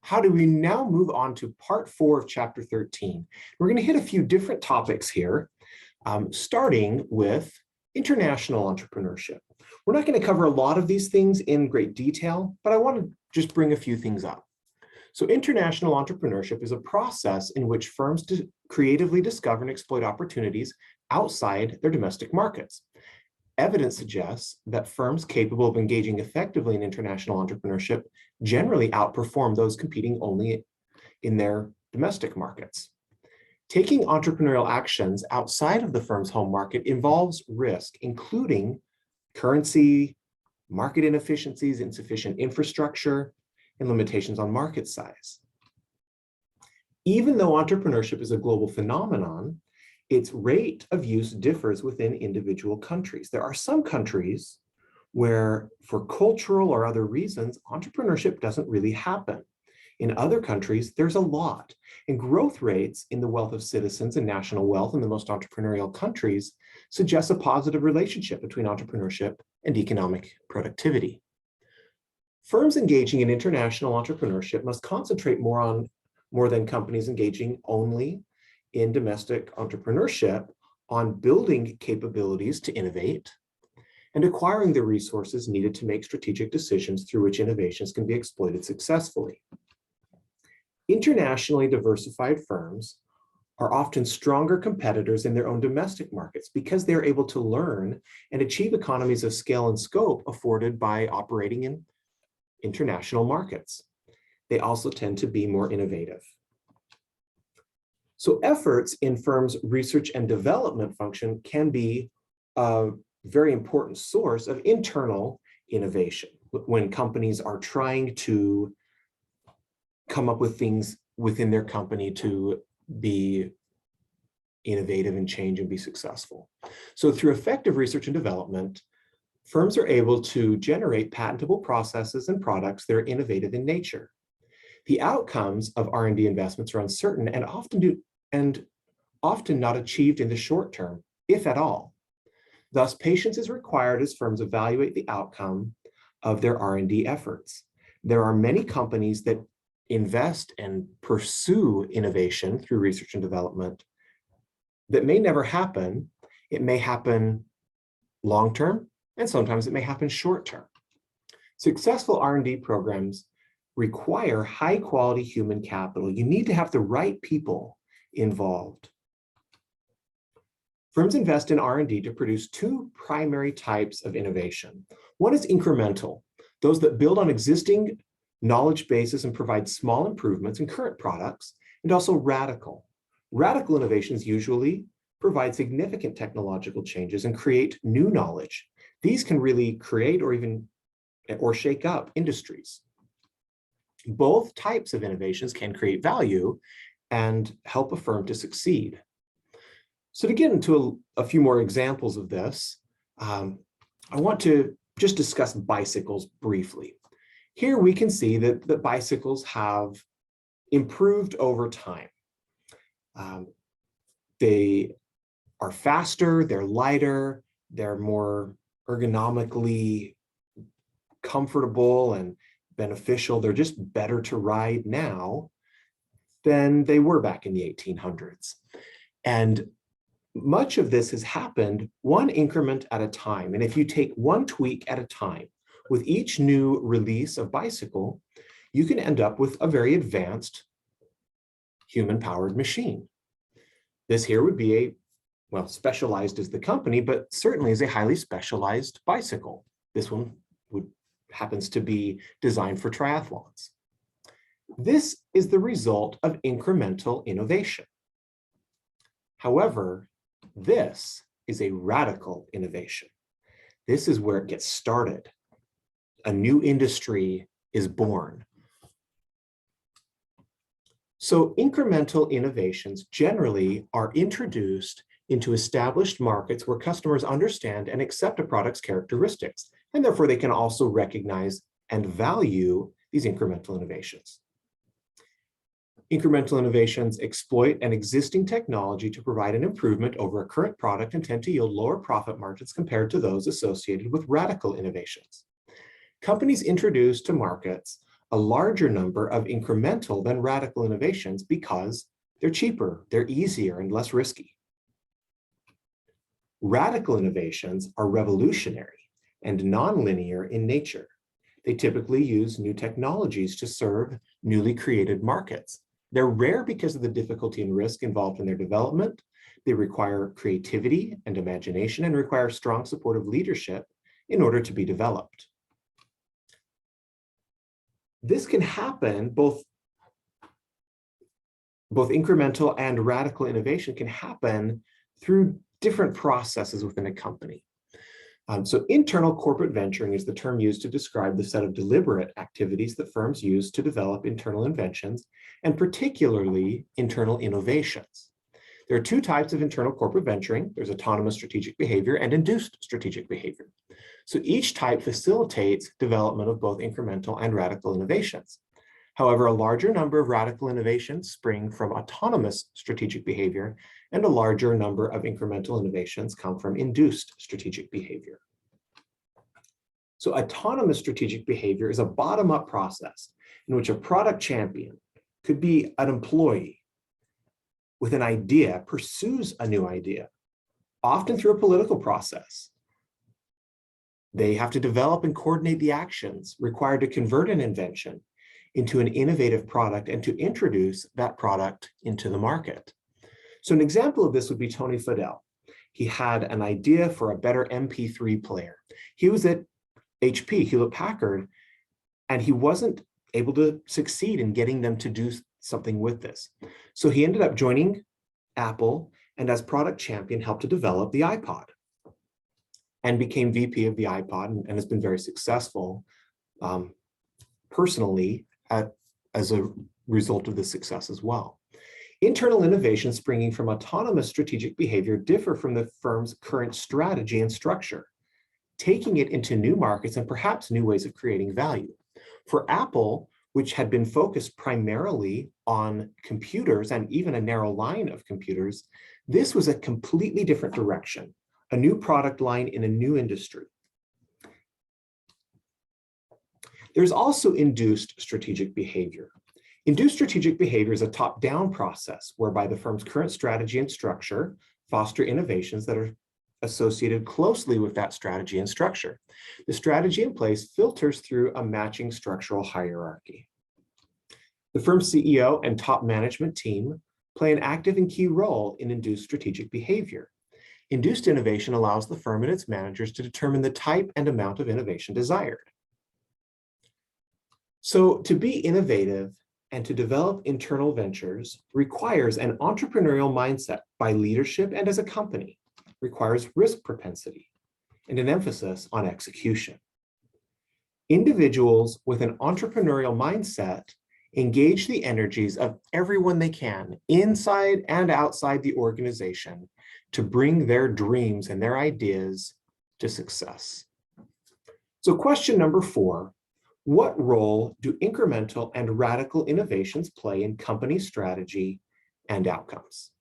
how do we now move on to part 4 of chapter 13? We're going to hit a few different topics here, starting with international entrepreneurship. We're not going to cover a lot of these things in great detail, but I want to just bring a few things up. So international entrepreneurship is a process in which firms creatively discover and exploit opportunities outside their domestic markets. Evidence suggests that firms capable of engaging effectively in international entrepreneurship generally outperform those competing only in their domestic markets. Taking entrepreneurial actions outside of the firm's home market involves risk, including currency, market inefficiencies, insufficient infrastructure, and limitations on market size. Even though entrepreneurship is a global phenomenon, its rate of use differs within individual countries. There are some countries where, for cultural or other reasons, entrepreneurship doesn't really happen. In other countries, there's a lot, and growth rates in the wealth of citizens and national wealth in the most entrepreneurial countries suggests a positive relationship between entrepreneurship and economic productivity. Firms engaging in international entrepreneurship must concentrate more than companies engaging only in domestic entrepreneurship on building capabilities to innovate and acquiring the resources needed to make strategic decisions through which innovations can be exploited successfully. Internationally diversified firms are often stronger competitors in their own domestic markets because they are able to learn and achieve economies of scale and scope afforded by operating in international markets. They also tend to be more innovative. So efforts in firms' research and development function can be a very important source of internal innovation when companies are trying to come up with things within their company to be innovative and change and be successful. So through effective research and development, firms are able to generate patentable processes and products that are innovative in nature. The outcomes of R&D investments are uncertain and often not achieved in the short term, if at all. Thus, patience is required as firms evaluate the outcome of their R&D efforts. There are many companies that invest and pursue innovation through research and development that may never happen. It may happen long-term, and sometimes it may happen short-term. Successful R&D programs require high-quality human capital. You need to have the right people involved. Firms invest in R&D to produce two primary types of innovation. One is incremental, those that build on existing knowledge bases and provide small improvements in current products, and also radical. Radical innovations usually provide significant technological changes and create new knowledge. These can really create or shake up industries. Both types of innovations can create value and help a firm to succeed. So to get into a few more examples of this, I want to just discuss bicycles briefly. Here we can see that bicycles have improved over time. They are faster, they're lighter, they're more ergonomically comfortable and beneficial. They're just better to ride now than they were back in the 1800s. And much of this has happened one increment at a time. And if you take one tweak at a time, with each new release of bicycle, you can end up with a very advanced human-powered machine. This here would be well, specialized as the company, but certainly is a highly specialized bicycle. This one happens to be designed for triathlons. This is the result of incremental innovation. However, this is a radical innovation. This is where it gets started. A new industry is born. So incremental innovations generally are introduced into established markets where customers understand and accept a product's characteristics, and therefore they can also recognize and value these incremental innovations. Incremental innovations exploit an existing technology to provide an improvement over a current product and tend to yield lower profit margins compared to those associated with radical innovations. Companies introduced to markets a larger number of incremental than radical innovations because they're cheaper, they're easier, and less risky. Radical innovations are revolutionary and nonlinear in nature. They typically use new technologies to serve newly created markets. They're rare because of the difficulty and risk involved in their development. They require creativity and imagination and require strong supportive leadership in order to be developed. This can happen, both incremental and radical innovation can happen through different processes within a company. So internal corporate venturing is the term used to describe the set of deliberate activities that firms use to develop internal inventions, and particularly internal innovations. There are two types of internal corporate venturing. There's autonomous strategic behavior and induced strategic behavior. So each type facilitates development of both incremental and radical innovations. However, a larger number of radical innovations spring from autonomous strategic behavior, and a larger number of incremental innovations come from induced strategic behavior. So autonomous strategic behavior is a bottom-up process in which a product champion, could be an employee, with an idea, pursues a new idea, often through a political process. They have to develop and coordinate the actions required to convert an invention into an innovative product and to introduce that product into the market. So an example of this would be Tony Fadell. He had an idea for a better MP3 player. He was at HP, Hewlett Packard, and he wasn't able to succeed in getting them to do something with this. So he ended up joining Apple, and as product champion helped to develop the iPod and became VP of the iPod, and has been very successful personally as a result of this success as well. Internal innovations springing from autonomous strategic behavior differ from the firm's current strategy and structure, taking it into new markets and perhaps new ways of creating value. For Apple, which had been focused primarily on computers and even a narrow line of computers, this was a completely different direction, a new product line in a new industry. There's also induced strategic behavior. Induced strategic behavior is a top-down process whereby the firm's current strategy and structure foster innovations that are associated closely with that strategy and structure. The strategy in place filters through a matching structural hierarchy. The firm's CEO and top management team play an active and key role in induced strategic behavior. Induced innovation allows the firm and its managers to determine the type and amount of innovation desired. So to be innovative and to develop internal ventures requires an entrepreneurial mindset by leadership and as a company, requires risk propensity and an emphasis on execution. Individuals with an entrepreneurial mindset engage the energies of everyone they can inside and outside the organization to bring their dreams and their ideas to success. So question number 4, what role do incremental and radical innovations play in company strategy and outcomes?